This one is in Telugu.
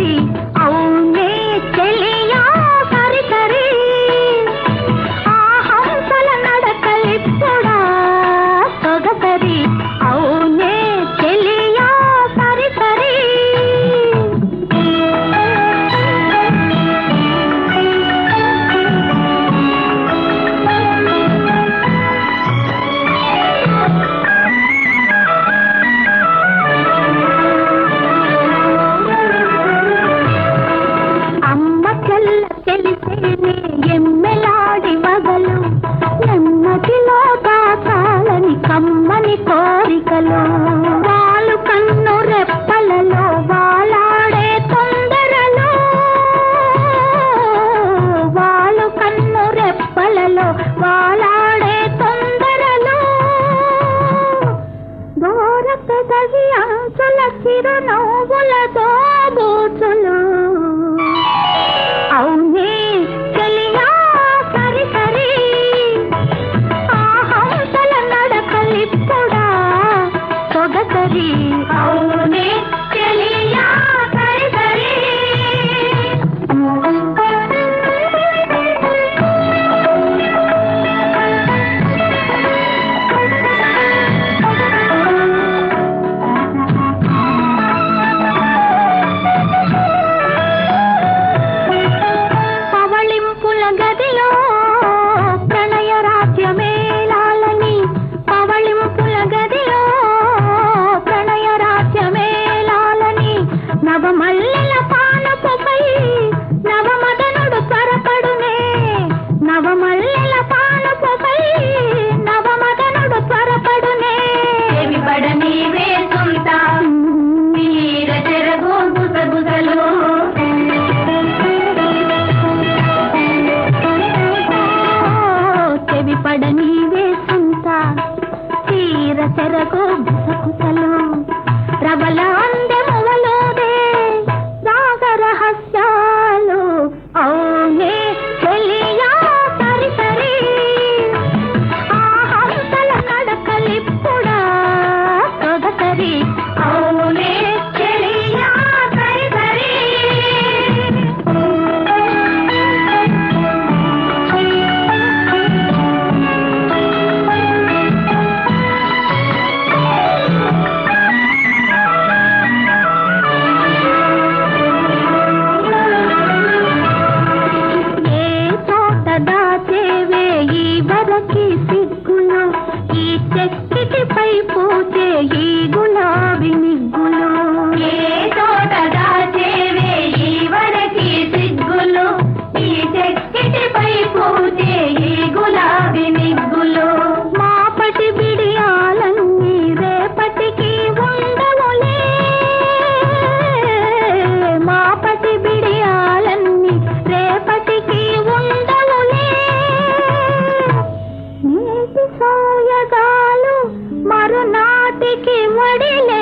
సరి అవునే చెలియా సరి సరి ఆ హంసల నడకలిప్పుడా సొగసరి అవునే చెలియా సరి సరి తెలిసేనే ఎమ్మెలాడి వగలు నెమ్మదిలో దాచాలని కమ్మని కోరికలు వాలు కన్ను రెప్పలలో వాలాడే తొందరలో వాలు కన్ను రెప్పలలో వాలాడే తొందరలో దూర పెదవి అంచుల చిరునవ్వుల దోబూచులు అవునే చెలియా సరి సరి ఆ హంసల నడకలిప్పుడా సొగసరి అవునే చెలియా సరి సరి గదిలో ప్రణయ రాజ్యమేలాలని పవళింపుల గదిలో ప్రణయ రాజ్యమేలాలని నవమల్లెల పానపుపై నవమదనుడు త్వరపడునే నవమల్లెల పానపుపై నవమదనుడు త్వరపడునే చెవిపడని వేసుంటా తీర చెరగు గుసగుసలు పడని వేసంత తీర చెరకు గుసగుసలు రవల అందెమువలోదే రాగ రహస్యాలు అవునే చెలియా సరి సరి ఆ హంసల నడకలిప్పుడా సొగసరి అవునే చెలియా సరి సరి దాచేవే ఈ వరకి సిగ్గులు ఈ చెక్కిటిపై పూచే ఈ గులాబీ నిగ్గులు ఏ తోట దాచేవే ఈ వరకి సిగ్గులు ఈ చెక్కిటిపై పూచే ఈ గులాబీ నిగ్గులు మాపటి బిడియాలన్నీ రేపటికి ఉండవులే మాపటి బిడియాలన్నీ రేపటికి సోయగాలు మరునాటికి వడిలే